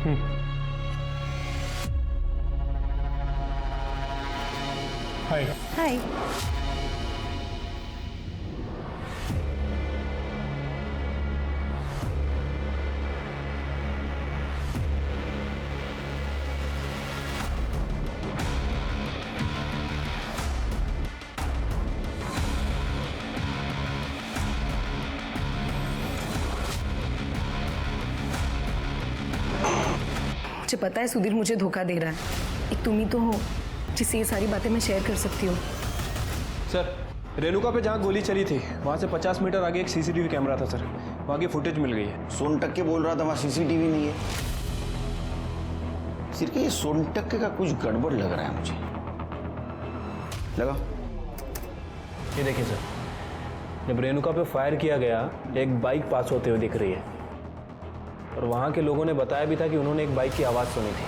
हाय। हाय। मुझे पता है सुधीर मुझे धोखा दे रहा है। एक तुम ही तो हो जिससे ये सारी बातें मैं शेयर कर सकती हूँ। सर, रेणुका पे जहाँ गोली चली थी वहाँ से 50 मीटर आगे एक सीसीटीवी कैमरा था सर, वहाँ की फुटेज मिल गई है। सोनटक्के बोल रहा था वहाँ सीसीटीवी नहीं है। सिर्फ ये सोनटक्के का कुछ गड़बड़ लग रहा है मुझे। लगा ये देखिए सर, जब रेणुका पे फायर किया गया एक बाइक पास होते हुए दिख रही है और वहाँ के लोगों ने बताया भी था कि उन्होंने एक बाइक की आवाज़ सुनी थी।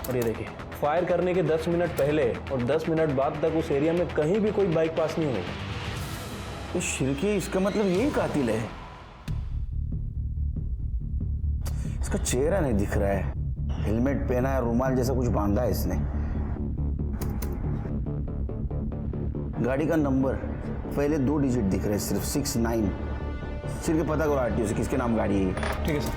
और ये देखिए, फायर करने के 10 मिनट पहले और 10 मिनट बाद तक उस एरिया में कहीं भी कोई बाइक पास नहीं हुई। तो शिरके इसका मतलब यही कातिल है। इसका चेहरा नहीं दिख रहा है, हेलमेट पहना है, रुमाल जैसा कुछ बांधा है इसने। गाड़ी का नंबर पहले 2 डिजिट दिख रहे हैं सिर्फ 69। सिर्फ पता करो आरटीओ से किसके नाम गाड़ी है। ठीक है सर।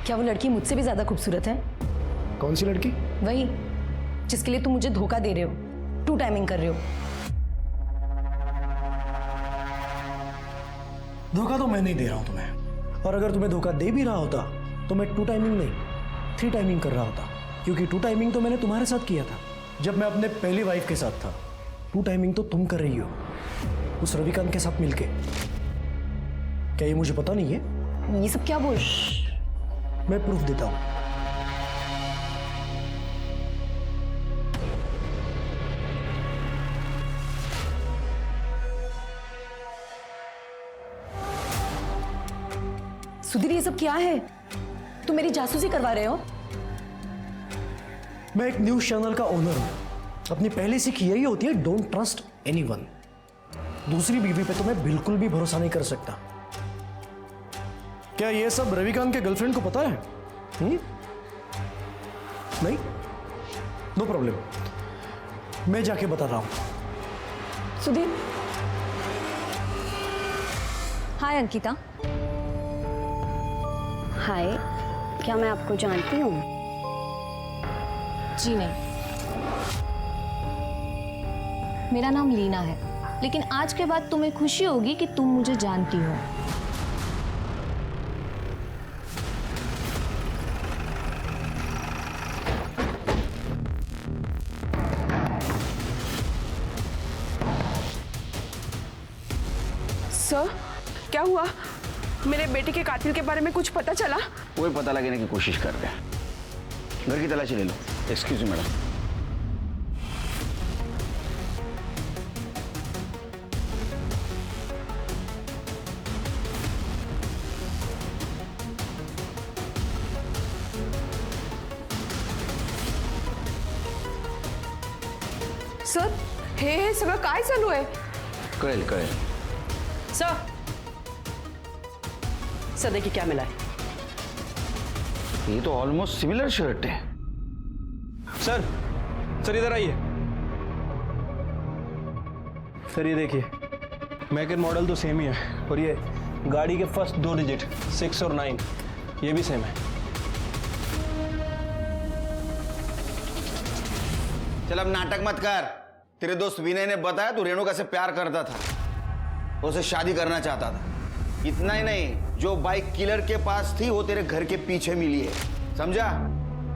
क्या वो लड़की मुझसे भी ज्यादा खूबसूरत है? कौन सी लड़की? वही जिसके लिए तुम मुझे धोखा दे रहे हो, 2 टाइमिंग कर रहे हो। धोखा तो मैं नहीं दे रहा हूं तुम्हें, और अगर तुम्हें धोखा दे भी रहा होता तो मैं 2 टाइमिंग नहीं 3 टाइमिंग कर रहा होता, क्योंकि 2 टाइमिंग तो मैंने तुम्हारे साथ किया था जब मैं अपने पहली वाइफ के साथ था। 2 टाइमिंग तो तुम कर रही हो उस रविकांत के साथ मिलके। क्या ये मुझे पता नहीं है? ये सब क्या बोल? मैं प्रूफ देता हूं। सुधीर ये सब क्या है? तुम मेरी जासूसी करवा रहे हो? मैं एक न्यूज चैनल का ओनर हूं। अपनी पहली सीख यही होती है, डोंट ट्रस्ट एनीवन। दूसरी बीवी पे तो मैं बिल्कुल भी भरोसा नहीं कर सकता। क्या ये सब रविकांत के गर्लफ्रेंड को पता है? नहीं? नो प्रॉब्लम, मैं जाके बता रहा हूं। सुधीर। हाय अंकिता। हाय, क्या मैं आपको जानती हूँ? जी नहीं, मेरा नाम लीना है, लेकिन आज के बाद तुम्हें खुशी होगी कि तुम मुझे जानती हो। सर, क्या हुआ? मेरे बेटे के कातिल के बारे में कुछ पता चला? कोई पता लगाने की कोशिश कर रहे हैं। घर की तलाशी ले लो। Excuse me madam. सर, हे सगळं काय चालू आहे? कळेल कळेल। सर, सर देखिए क्या मिला है। ये तो ऑलमोस्ट सिमिलर शर्ट है। सर, सर इधर आइए। सर ये देखिए, मैक एंड मॉडल तो सेम ही है और ये गाड़ी के फर्स्ट 2 डिजिट 6 और 9 ये भी सेम है। चल अब नाटक मत कर। तेरे दोस्त विनय ने बताया तू रेणुका से प्यार करता था, उसे शादी करना चाहता था। इतना ही नहीं, जो बाइक किलर के पास थी वो तेरे घर के पीछे मिली है, समझा?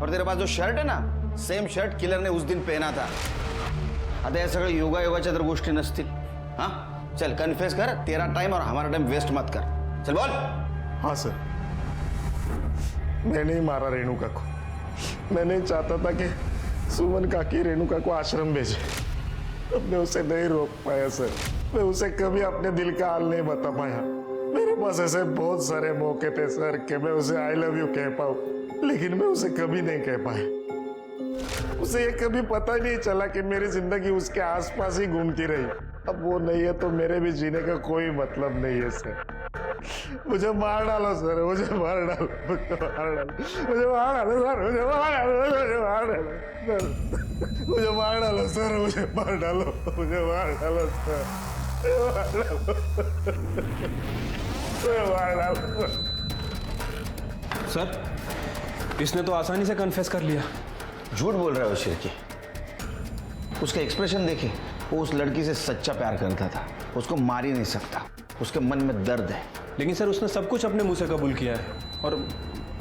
और तेरे पास जो शर्ट है ना, सेम शर्ट किलर ने उस दिन पहना था। आता या सगळं योगा योगाच्या तर गोष्टी नसतील। हाँ चल कन्फेस कर, तेरा टाइम और हमारा टाइम वेस्ट मत कर। चल बोल। हाँ सर, मैंने ही मारा रेणुका को। मैं नहीं चाहता था कि सुमन काकी रेणुका को आश्रम भेजे। अब मैं उसे नहीं रोक पाया सर। मैं उसे कभी अपने दिल का हाल नहीं बता पाया। मेरे पास ऐसे बहुत सारे मौके थे सर कि मैं उसे आई लव यू कह पाऊं, लेकिन मैं उसे कभी नहीं कह पाया। उसे ये कभी पता ही नहीं चला कि मेरी जिंदगी उसके आसपास ही घूमती रही। अब वो नहीं है तो मेरे भी जीने का कोई मतलब नहीं है सर। मुझे मार डालो सर, मुझे मार डालो, मुझे मार डालो, मुझे मार डालो सर, मुझे मार डालो, मुझे मार डालो सर, मुझे मार डालो सर, मुझे मार डालो, मुझे मार डालो सर इसने तो आसानी से कन्फेस कर लिया। झूठ बोल रहा है वो शिरकी। उसका एक्सप्रेशन देखे, वो उस लड़की से सच्चा प्यार करता था, उसको मार ही नहीं सकता, उसके मन में दर्द है। लेकिन सर उसने सब कुछ अपने मुंह से कबूल किया है, और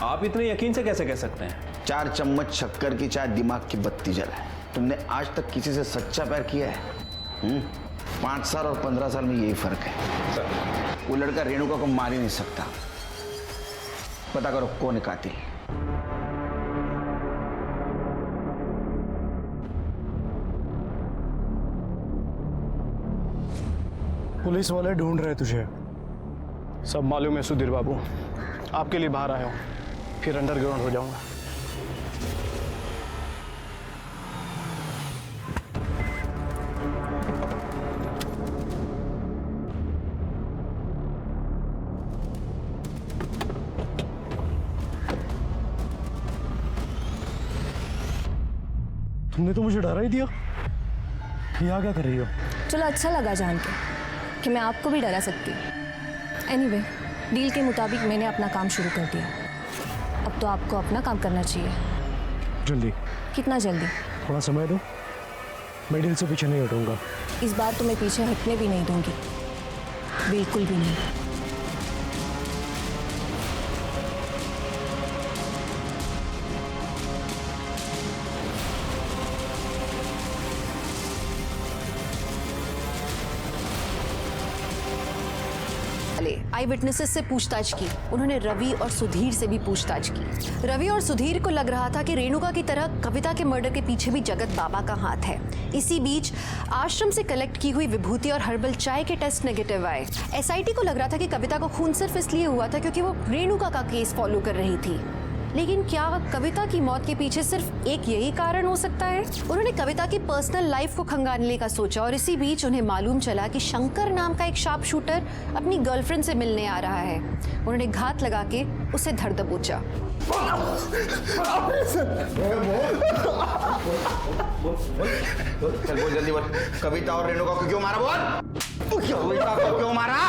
आप इतने यकीन से कैसे कह सकते हैं? 4 चम्मच शक्कर की चाय दिमाग की बत्ती जलाए। तुमने आज तक किसी से सच्चा प्यार किया है? 5 साल और 15 साल में यही फर्क है सर। वो लड़का रेणुका को मार ही नहीं सकता। पता करो कौन है कातिल। पुलिस वाले ढूंढ रहे तुझे। सब मालूम है सुधीर बाबू, आपके लिए बाहर आया हूँ, फिर अंडरग्राउंड हो जाऊंगा। तुमने तो मुझे डरा ही दिया। यहाँ क्या कर रही हो? चलो अच्छा लगा जान के कि मैं आपको भी डरा सकती हूँ। एनीवे, डील के मुताबिक मैंने अपना काम शुरू कर दिया। अब तो आपको अपना काम करना चाहिए। जल्दी। कितना जल्दी? थोड़ा समय दो, मैं डील से पीछे नहीं हटूंगा। इस बार तो मैं पीछे हटने भी नहीं दूंगी, बिल्कुल भी नहीं। आई विटनेसेस से पूछताछ की। उन्होंने रवि और सुधीर से भी पूछताछ की। रवि और सुधीर को लग रहा था कि रेणुका की तरह कविता के मर्डर के पीछे भी जगत बाबा का हाथ है। इसी बीच आश्रम से कलेक्ट की हुई विभूति और हर्बल चाय के टेस्ट नेगेटिव आए। एसआईटी को लग रहा था कि कविता को खून सिर्फ इसलिए हुआ था क्योंकि वो रेणुका का केस फॉलो कर रही थी। लेकिन क्या कविता की मौत के पीछे सिर्फ एक यही कारण हो सकता है? उन्होंने कविता की पर्सनल लाइफ को खंगालने का सोचा और इसी बीच उन्हें मालूम चला कि शंकर नाम का एक शार्प शूटर अपनी गर्लफ्रेंड से मिलने आ रहा है। उन्होंने घात लगा के उसे धर दबोचा। चल बोल, जल्दी बोल। कविता और रेणुका को क्यों मारा? बोल, कविता को क्यों मारा?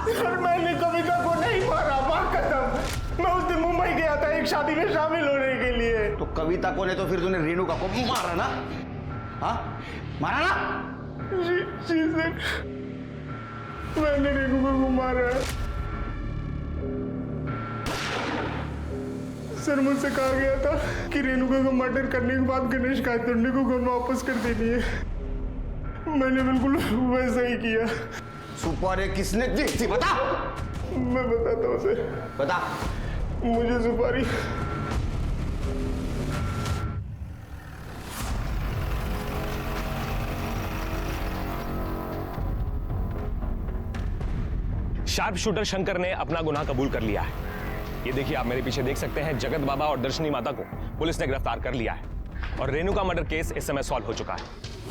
सर मैंने कविता को नहीं मारा, माँ कसम। मैं उस दिन मुंबई गया था एक शादी में शामिल होने के लिए। तो कविता को नहीं तो फिर तूने रेणुका को मारा ना? हाँ, मारा ना? जी सर, मैंने रेणुका को मारा। सर मुझसे कहा गया था कि रेणुका को मर्डर करने के बाद गणेश कायतुंडे को घर वापस कर देनी है। मैंने बिल्कुल वैसा ही किया। सुपारी किसने दी थी बता? मैं बताता हूँ सर। बता। मुझे सुपारी शार्प शूटर शंकर ने अपना गुनाह कबूल कर लिया है। ये देखिए, आप मेरे पीछे देख सकते हैं, जगत बाबा और दर्शनी माता को पुलिस ने गिरफ्तार कर लिया है और रेणुका मर्डर केस इस समय सॉल्व हो चुका है।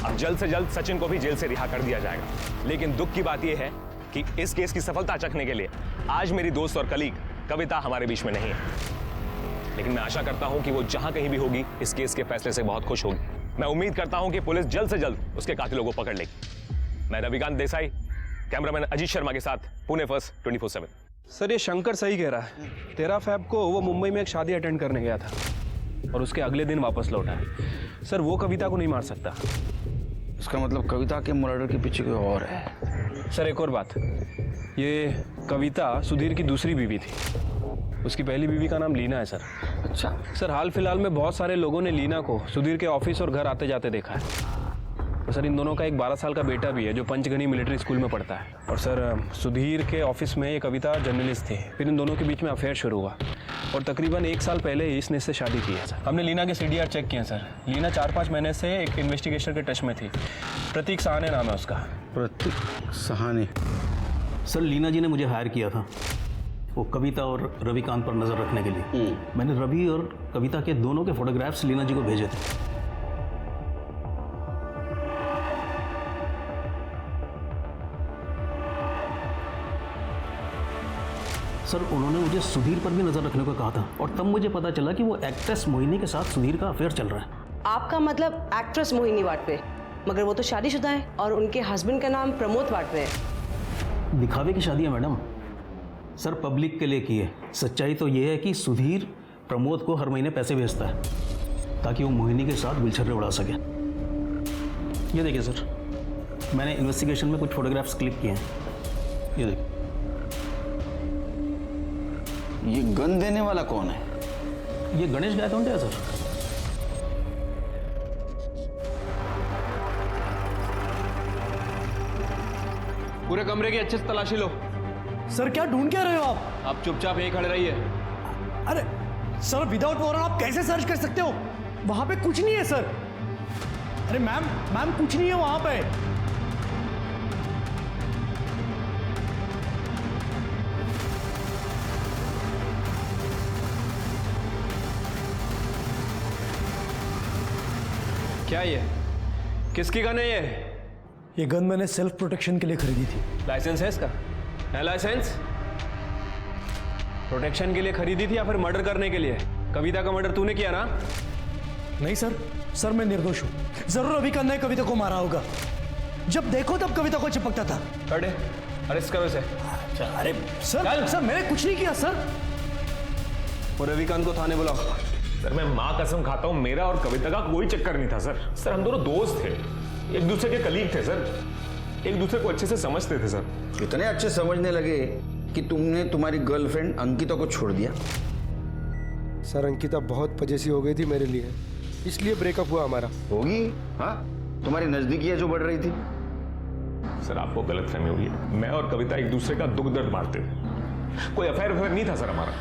अब जल्द से जल्द सचिन को भी जेल से रिहा कर दिया जाएगा। लेकिन दुख की बात यह है कि इस केस की सफलता चखने के लिए आज मेरी दोस्त और कलीग कविता हमारे बीच में नहीं है। लेकिन मैं आशा करता हूं कि वो जहां कहीं भी होगी इस केस के फैसले से बहुत खुश होगी। मैं उम्मीद करता हूं कि पुलिस जल्द से जल्द उसके कातिलों को पकड़ लेगी। मैं रविकांत देसाई, कैमरामैन अजीत शर्मा के साथ, पुणे फर्स्ट 24/7। सर ये शंकर सही कह रहा है। 13 फ़रवरी को वो मुंबई में एक शादी अटेंड करने गया था और उसके अगले दिन वापस लौटा है। सर वो कविता को नहीं मार सकता। इसका मतलब कविता के मर्डर के पीछे कोई और है। सर एक और बात, ये कविता सुधीर की दूसरी बीवी थी। उसकी पहली बीवी का नाम लीना है सर। अच्छा सर, हाल फिलहाल में बहुत सारे लोगों ने लीना को सुधीर के ऑफिस और घर आते जाते देखा है। और सर इन दोनों का एक 12 साल का बेटा भी है जो पंचगनी मिलिट्री स्कूल में पढ़ता है। और सर सुधीर के ऑफिस में ये कविता जर्नलिस्ट थी। फिर इन दोनों के बीच में अफेयर शुरू हुआ और तकरीबन 1 साल पहले ही इसने इससे शादी की है सर। हमने लीना के CDR चेक किए सर। लीना 4-5 महीने से एक इन्वेस्टिगेशन के टच में थी। प्रतीक सहाने नाम है उसका। प्रतीक सहाने? सर लीना जी ने मुझे हायर किया था वो कविता और रविकांत पर नज़र रखने के लिए। मैंने रवि और कविता के दोनों के फोटोग्राफ्स लीना जी को भेजे थे। सर उन्होंने मुझे सुधीर पर भी नज़र रखने को कहा था और तब मुझे पता चला कि वो एक्ट्रेस मोहिनी के साथ सुधीर का अफेयर चल रहा है। आपका मतलब एक्ट्रेस मोहिनी वाटवे, मगर वो तो शादीशुदा है और उनके हस्बैंड का नाम प्रमोद वाटवे है। दिखावे की शादी है मैडम, सर पब्लिक के लिए की है। सच्चाई तो ये है कि सुधीर प्रमोद को हर महीने पैसे भेजता है ताकि वो मोहिनी के साथ गुलछर्रे उड़ा सके। ये देखिए सर, मैंने इन्वेस्टिगेशन में कुछ फोटोग्राफ्स क्लिक किए हैं, ये देखिए। ये गन देने वाला कौन है? ये गणेश गायतोंडे है सर। पूरे कमरे की अच्छे से तलाशी लो। सर क्या ढूंढ क्या रहे हो आप? आप चुपचाप यहीं खड़े रहिए। अरे सर विदाउट वारंट आप कैसे सर्च कर सकते हो? वहां पे कुछ नहीं है सर। अरे मैम कुछ नहीं है वहां पे। क्या ये किसकी गन है ये गन मैंने सेल्फ प्रोटेक्शन के लिए खरीदी थी। लाइसेंस है इसका? है लाइसेंस? प्रोटेक्शन के लिए खरीदी थी या फिर मर्डर करने के लिए? कविता का मर्डर तूने किया ना? नहीं सर मैं निर्दोष हूं। जरूर अभी करना है कविता को मारा होगा। जब देखो तब कविता को चिपकता था। अरे अरेस्ट करो इसे। अरे सर मैंने कुछ नहीं किया सर। और रविकांत को थाने बुलाओ। सर मैं माँ कसम खाता हूँ, मेरा और कविता का कोई चक्कर नहीं था सर। सर हम दोनों दोस्त थे, एक दूसरे के कलीग थे सर, एक दूसरे को अच्छे से समझते थे सर। इतने अच्छे समझने लगे कि तुमने तुम्हारी गर्लफ्रेंड अंकिता को छोड़ दिया? सर अंकिता बहुत पजेसिव हो गई थी मेरे लिए, इसलिए ब्रेकअप हुआ हमारा। होगी, हाँ तुम्हारी नजदीकियां जो बढ़ रही थी। सर आपको गलतफहमी हुई है, मैं और कविता एक दूसरे का दुख दर्द बांटते थे, कोई अफेयर नहीं था सर हमारा।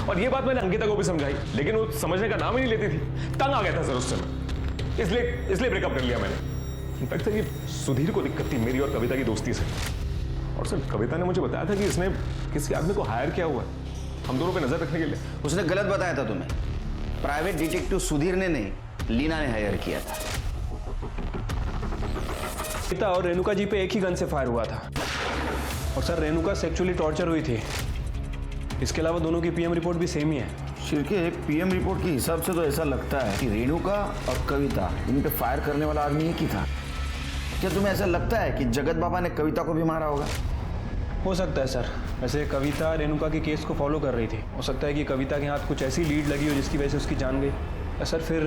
और ये बात मैंने अंकिता को भी समझाई, लेकिन वो समझने का नाम ही नहीं लेती थी। तंग आ गया था सर उस समय, इसलिए ब्रेकअप कर लिया मैंने। इनफैक्ट सर ये सुधीर को दिक्कत थी मेरी और कविता की दोस्ती से। और सर कविता ने मुझे बताया था कि इसने किसी आदमी को हायर किया हुआ है हम दोनों पे नजर रखने के लिए। उसने गलत बताया था तुम्हें। प्राइवेट डिटेक्टिव सुधीर ने नहीं, लीना ने हायर किया था। कविता और रेणुका जी पे एक ही गन से फायर हुआ था। और सर रेणुका सेक्सुअली टॉर्चर हुई थी। इसके अलावा दोनों की पीएम रिपोर्ट भी सेम ही है। शिरके पीएम रिपोर्ट के हिसाब से तो ऐसा लगता है कि रेणुका और कविता इन पे फायर करने वाला आदमी एक ही था। क्या तुम्हें ऐसा लगता है कि जगत बाबा ने कविता को भी मारा होगा? हो सकता है सर। वैसे कविता रेणुका के केस को फॉलो कर रही थी। हो सकता है कि कविता के हाथ कुछ ऐसी लीड लगी हो जिसकी वजह से उसकी जान गई। सर फिर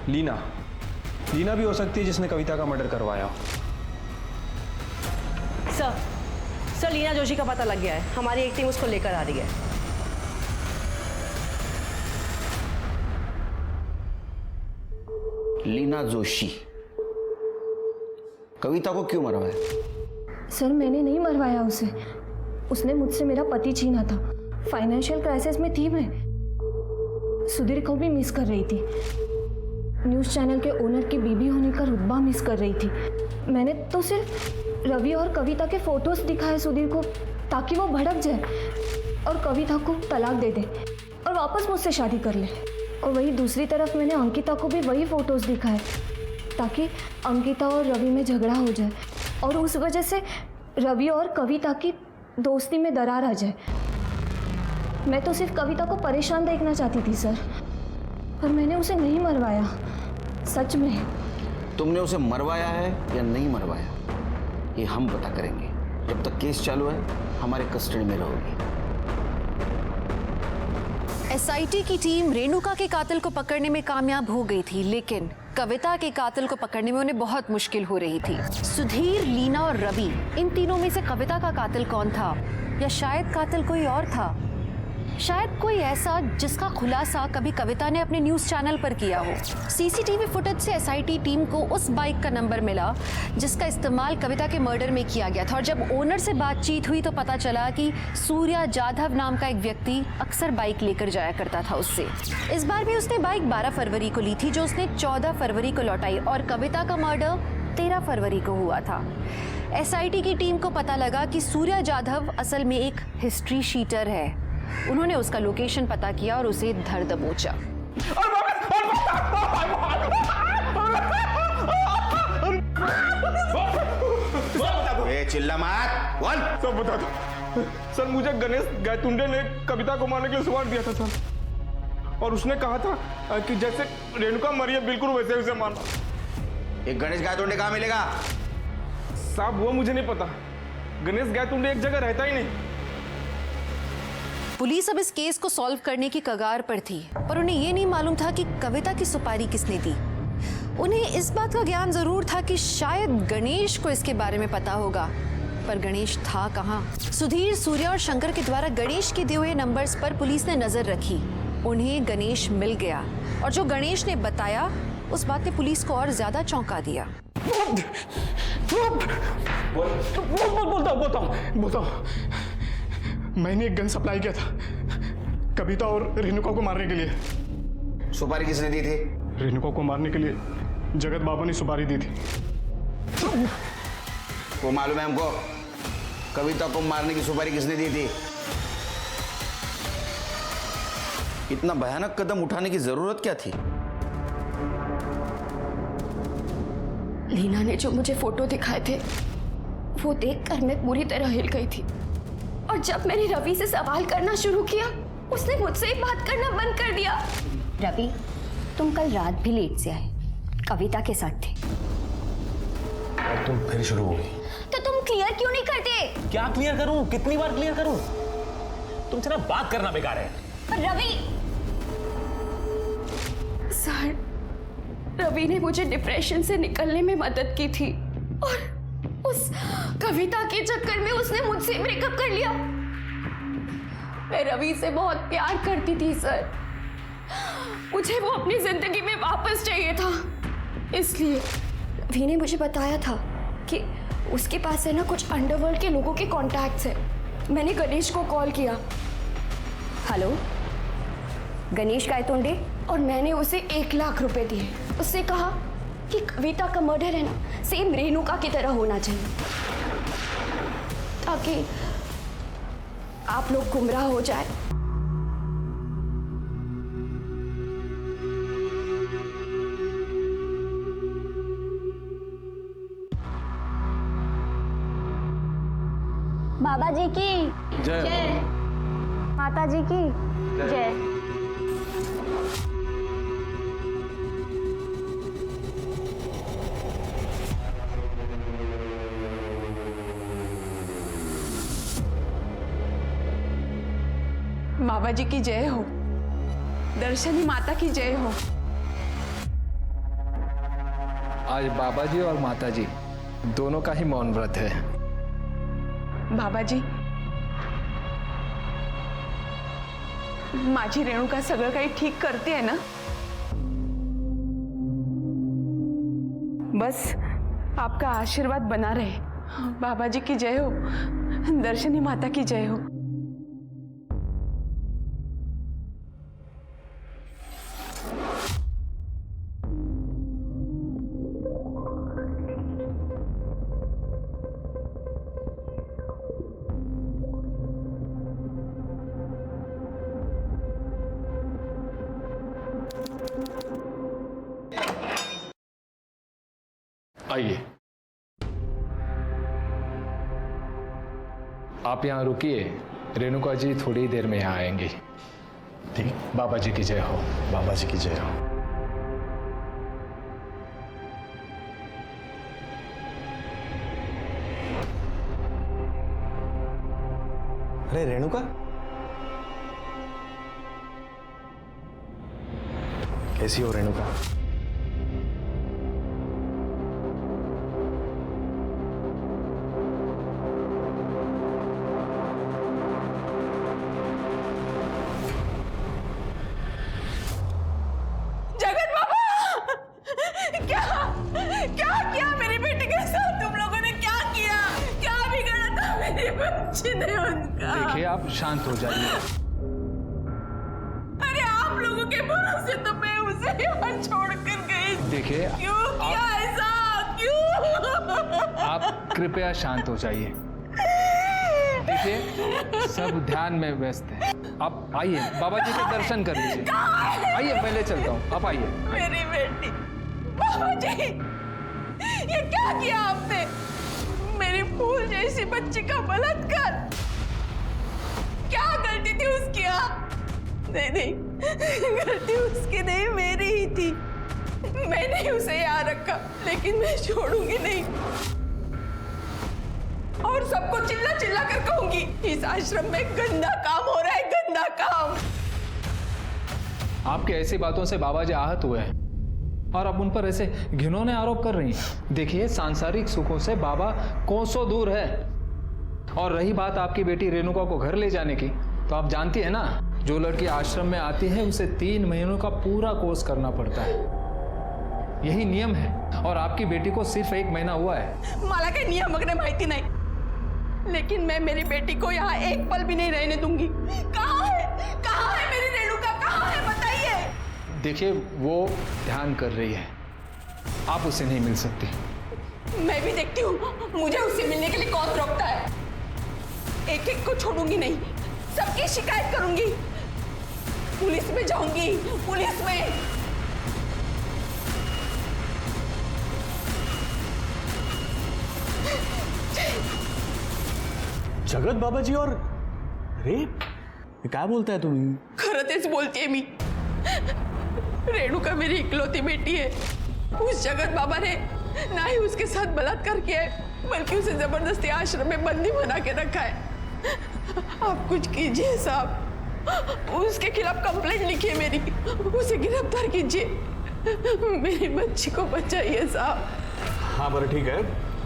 लीना भी हो सकती है जिसने कविता का मर्डर करवाया हो। सर लीना जोशी का पता लग गया है। हमारी एक टीम उसको लेकर आ रही है। लीना जोशी कविता को क्यों मरवाया? सर मैंने नहीं मरवाया उसे, उसने मुझसे मेरा पति छीना था। फाइनेंशियल क्राइसिस में थी मैं, सुधीर को भी मिस कर रही थी, न्यूज़ चैनल के ओनर की बीबी होने का रुतबा मिस कर रही थी। मैंने तो सिर्फ रवि और कविता के फोटोज दिखाए सुधीर को ताकि वो भड़क जाए और कविता को तलाक दे दे और वापस मुझसे शादी कर ले। और वही दूसरी तरफ मैंने अंकिता को भी वही फोटोज दिखाए ताकि अंकिता और रवि में झगड़ा हो जाए और उस वजह से रवि और कविता की दोस्ती में दरार आ जाए। मैं तो सिर्फ कविता को परेशान देखना चाहती थी सर, पर मैंने उसे नहीं मरवाया। सच में। तुमने उसे मरवाया है या नहीं मरवाया ये हम पता करेंगे। जब तक केस चालू है हमारे कस्टडी में रहोगी। एसआईटी की टीम रेणुका के कातिल को पकड़ने में कामयाब हो गई थी, लेकिन कविता के कातिल को पकड़ने में उन्हें बहुत मुश्किल हो रही थी। सुधीर, लीना और रवि, इन तीनों में से कविता का कातिल कौन था? या शायद कातिल कोई और था? शायद कोई ऐसा जिसका खुलासा कभी कविता ने अपने न्यूज़ चैनल पर किया हो। सीसीटीवी फुटेज से एसआईटी टीम को उस बाइक का नंबर मिला जिसका इस्तेमाल कविता के मर्डर में किया गया था। और जब ओनर से बातचीत हुई तो पता चला कि सूर्या जाधव नाम का एक व्यक्ति अक्सर बाइक लेकर जाया करता था उससे। इस बार भी उसने बाइक 12 फरवरी को ली थी, जो उसने 14 फरवरी को लौटाई, और कविता का मर्डर 13 फरवरी को हुआ था। एसआईटी की टीम को पता लगा कि सूर्या जाधव असल में एक हिस्ट्री शीटर है। उन्होंने उसका लोकेशन पता किया और उसे धर दबोचा। चिल्ला मत, बोल। सब बता दो, सर मुझे गणेश गायतुंडे ने कविता को मारने के लिए सुवार दिया था सर, और उसने कहा था कि जैसे रेणुका मरी है बिल्कुल वैसे उसे मारना। एक गणेश गायतुंडे कहाँ मिलेगा? साहब वो मुझे नहीं पता, गणेश गायतुंडे एक जगह रहता ही नहीं। पुलिस अब इस केस को सॉल्व करने की कगार पर थी, पर उन्हें ये नहीं मालूम था कि कविता की सुपारी किसने दी। उन्हें इस बात का ज्ञान जरूर था कि शायद गणेश को इसके बारे में पता होगा, पर गणेश था कहाँ? सुधीर, सूर्या और शंकर के द्वारा गणेश के दिए हुए नंबर्स पर पुलिस ने नजर रखी। उन्हें गणेश मिल गया, और जो गणेश ने बताया उस बात ने पुलिस को और ज्यादा चौंका दिया। बोलता हूँ, मैंने एक गन सप्लाई किया था कविता और रेणुका को मारने के लिए। सुपारी किसने दी थी? रेणुका को मारने के लिए जगत बाबा ने सुपारी दी थी। वो मालूम है हमको, कविता को मारने की सुपारी किसने दी थी? इतना भयानक कदम उठाने की जरूरत क्या थी? लीना ने जो मुझे फोटो दिखाए थे वो देखकर मैं पूरी तरह हिल गई थी, और जब मैंने रवि से सवाल करना शुरू किया उसने मुझसे बात करना बंद कर दिया। रवि, तुम कल रात भी लेट से आए, कविता के साथ थे। और तुम फिर शुरू हो गई। तो तुम क्लियर क्यों नहीं करते? क्या क्लियर करूं? कितनी बार क्लियर करूं? तुमसे ना बात करना बेकार है। पर रवि, सर, रवि ने मुझे डिप्रेशन से निकलने में मदद की थी, और उस कविता के चक्कर में उसने मुझसे ब्रेकअप कर लिया। मैं रवि से बहुत प्यार करती थी सर, मुझे वो अपनी जिंदगी में वापस चाहिए था, इसलिए रवि ने मुझे बताया था कि उसके पास है ना कुछ अंडरवर्ल्ड के लोगों के कॉन्टैक्ट्स है। मैंने गणेश को कॉल किया। हेलो, गणेश गायतुंडे? और मैंने उसे 1 लाख रुपए दिए। उससे कहा कि कविता का मर्डर है ना सेम रेणुका की तरह होना चाहिए, ताकि आप लोग गुमराह हो जाए। बाबा जी की जय, माता जी की जय। बाबा जी की जय हो, दर्शनी माता की जय हो। आज बाबा जी और माता जी दोनों का ही मौन व्रत है। बाबा जी, माझी रेणुका सगळं काही ठीक करते है ना? बस आपका आशीर्वाद बना रहे। बाबा जी की जय हो, दर्शनी माता की जय हो। आइए, आप यहाँ रुकिए, रेणुका जी थोड़ी देर में यहाँ आएंगी। ठीक, बाबा जी की जय हो। बाबा जी की जय हो। अरे रेणुका, कैसी हो रेणुका? जगत बाबा, क्या क्या किया मेरी बेटी के साथ? तुम लोगों ने क्या किया? क्या बिगाड़ा था मेरी बच्ची ने उनका? देखिए, आप शांत हो जाइए। अरे आप लोगों के भरोसे तो मैं उसे यहाँ छोड़कर गई। देखिए, क्यों किया ऐसा? क्यों? आप कृपया शांत हो जाइए। देखिए, सब ध्यान में व्यस्त है। आप आइए, बाबा जी के दर्शन कर लीजिए। आइए, मैं ले चलता हूँ, आप आइए। मेरी बेटी, बाबा जी, ये क्या किया आपने? मेरी फूल जैसी बच्ची का बलात्कार। किया। नहीं, गलती उसकी नहीं, मेरी ही थी। मैंने उसे यहाँ रखा, लेकिन मैं छोड़ूंगी नहीं। और सबको चिल्ला चिल्ला कर कहूंगी, इस आश्रम में गंदा काम हो रहा है, गंदा काम। आपके ऐसी बातों से बाबा जी आहत हुए हैं और अब उन पर ऐसे घिनौने आरोप कर रही हैं। देखिए, सांसारिक सुखों से बाबा कोसों दूर है। और रही बात आपकी बेटी रेणुका को घर ले जाने की, तो आप जानती है ना, जो लड़की आश्रम में आती है उसे 3 महीनों का पूरा कोर्स करना पड़ता है। यही नियम है और आपकी बेटी को सिर्फ 1 महीना हुआ है। मला के नियम वगैरह माहिती नहीं, लेकिन मैं मेरी बेटी को यहाँ एक पल भी नहीं रहने दूंगी। कहाँ है मेरी रेणुका, कहाँ है बताइए। देखिए, वो ध्यान कर रही है, आप उससे नहीं मिल सकती। मैं भी देखती हूँ मुझे उससे मिलने के लिए कौन रोकता है। एक एक को छोड़ूंगी नहीं, सबकी शिकायत करूंगी, पुलिस में जाऊंगी, पुलिस में। जगत बाबाजी और रेप, क्या बोलता है तुम्ही? खरं तेच बोलतीये मी। रेणुका मेरी इकलौती बेटी है। उस जगत बाबा ने ना ही उसके साथ बलात्कार किया है, बल्कि उसे जबरदस्ती आश्रम में बंदी बना के रखा है। आप कुछ कीजिए साहब, उसके खिलाफ कंप्लेंट लिखिए मेरी, उसे गिरफ्तार कीजिए, मेरी बच्ची को बचाइए साहब। हाँ बरं ठीक है,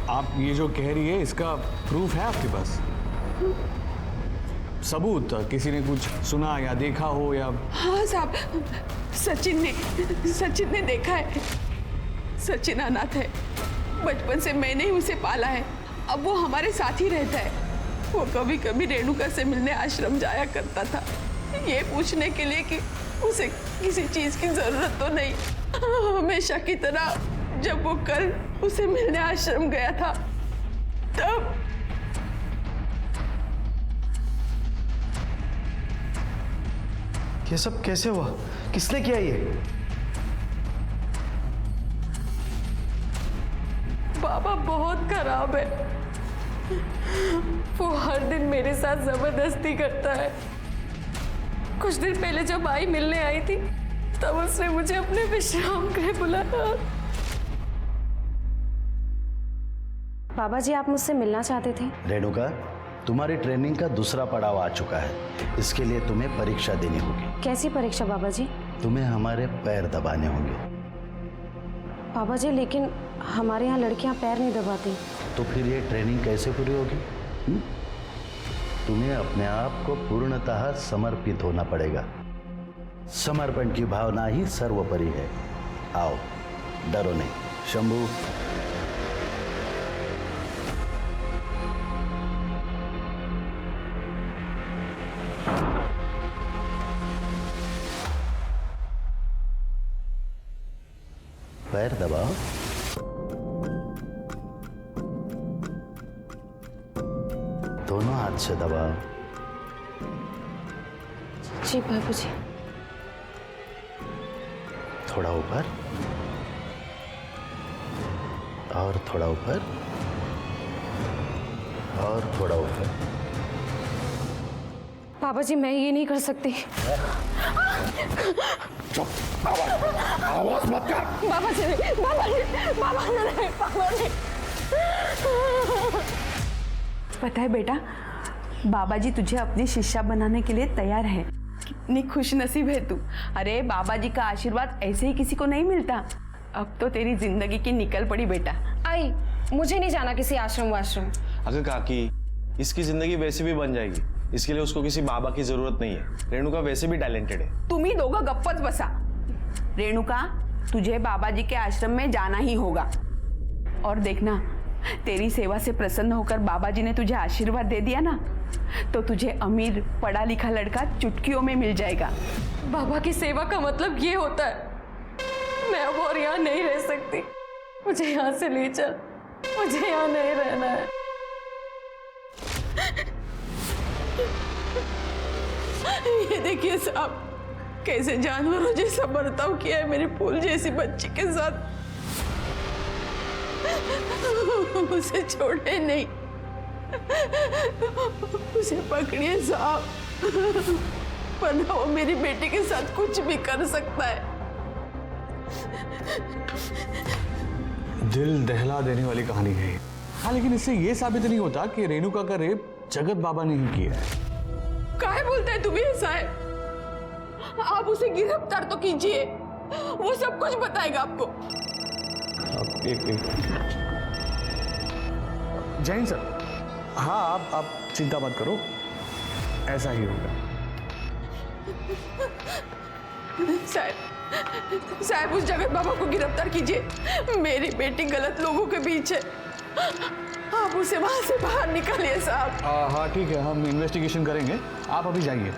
आप ये जो कह रही है इसका प्रूफ है आपके पास? सबूत, किसी ने कुछ सुना या देखा हो या? हाँ साहब, सचिन ने देखा है। सचिन अनाथ है, बचपन से मैंने ही उसे पाला है, अब वो हमारे साथ ही रहता है। वो कभी कभी रेणुका से मिलने आश्रम जाया करता था, ये पूछने के लिए कि उसे किसी चीज की जरूरत तो नहीं। हमेशा की तरह जब वो कल उसे मिलने आश्रम गया था, तब ये सब कैसे हुआ? किसने किया ये? बाबा बहुत खराब है। वो हर दिन मेरे साथ जबरदस्ती करता है। कुछ दिन पहले जब आई मिलने आई थी, तब उसने मुझे अपने विश्राम गृह बुलाया। बाबा जी, आप मुझसे मिलना चाहते थे? रेणुका, तुम्हारी ट्रेनिंग का दूसरा पड़ाव आ चुका है। इसके लिए तुम्हें परीक्षा देनी होगी। कैसी परीक्षा बाबा जी? तुम्हें हमारे पैर दबाने होंगे। बाबा जी, लेकिन हमारे यहाँ लड़कियाँ पैर नहीं दबाती। तो फिर ये ट्रेनिंग कैसे पूरी होगी? तुम्हें अपने आप को पूर्णतः समर्पित होना पड़ेगा। समर्पण की भावना ही सर्वोपरि है। आओ, डरो नहीं। शंभू, पैर दबाओ। दोनों हाथ से दबाओ। जी बाबू जी। थोड़ा ऊपर और थोड़ा ऊपर और थोड़ा ऊपर। बाबा जी, मैं ये नहीं कर सकती। चुप, आवाज मत कर। बाबा जी। पता है बेटा, बाबा जी तुझे अपनी शिष्या बनाने के लिए तैयार है। कितनी खुश नसीब है तू। अरे बाबा जी का आशीर्वाद ऐसे ही किसी को नहीं मिलता। अब तो तेरी जिंदगी की निकल पड़ी बेटा। आई, मुझे नहीं जाना किसी आश्रम वाश्रम। अगर काकी, इसकी जिंदगी वैसे भी बन जाएगी। इसके लिए उसको किसी बाबा की जरूरत नहीं है। रेणुका वैसे भी टैलेंटेड है। तुम्ही दोघं गप्पच बसा। रेणुका, तुझे बाबा जी के आश्रम में जाना ही होगा। और देखना, तेरी सेवा से प्रसन्न होकर बाबा जी ने तुझे आशीर्वाद दे दिया ना, तो तुझे अमीर पढ़ा लिखा लड़का चुटकियों में मिल जाएगा। बाबा की सेवा का मतलब ये होता है। मैं अब और यहाँ नहीं रह सकती, मुझे यहाँ से ले चल, मुझे यहाँ नहीं रहना है। ये देखिए साहब, कैसे जानवरों जैसा बर्ताव किया है मेरी फूल जैसी बच्ची के साथ। उसे छोड़े नहीं, उसे पकड़िए साहब, वरना वो मेरी बेटी के साथ कुछ भी कर सकता है। दिल दहला देने वाली कहानी है ये। हाँ, लेकिन इससे ये साबित नहीं होता कि रेणुका का रेप जगत बाबा ने ही किया है। काहे बोलता है तुम्हें ऐसा है? आप उसे गिरफ्तार तो कीजिए, वो सब कुछ बताएगा आपको। एक जैन सर, हाँ आप चिंता मत करो, ऐसा ही होगा। साहब उस जगत बाबा को गिरफ्तार कीजिए, मेरी बेटी गलत लोगों के बीच है, आप उसे वहां से बाहर निकालिए साहब। हाँ ठीक है, हम इन्वेस्टिगेशन करेंगे, आप अभी जाइए।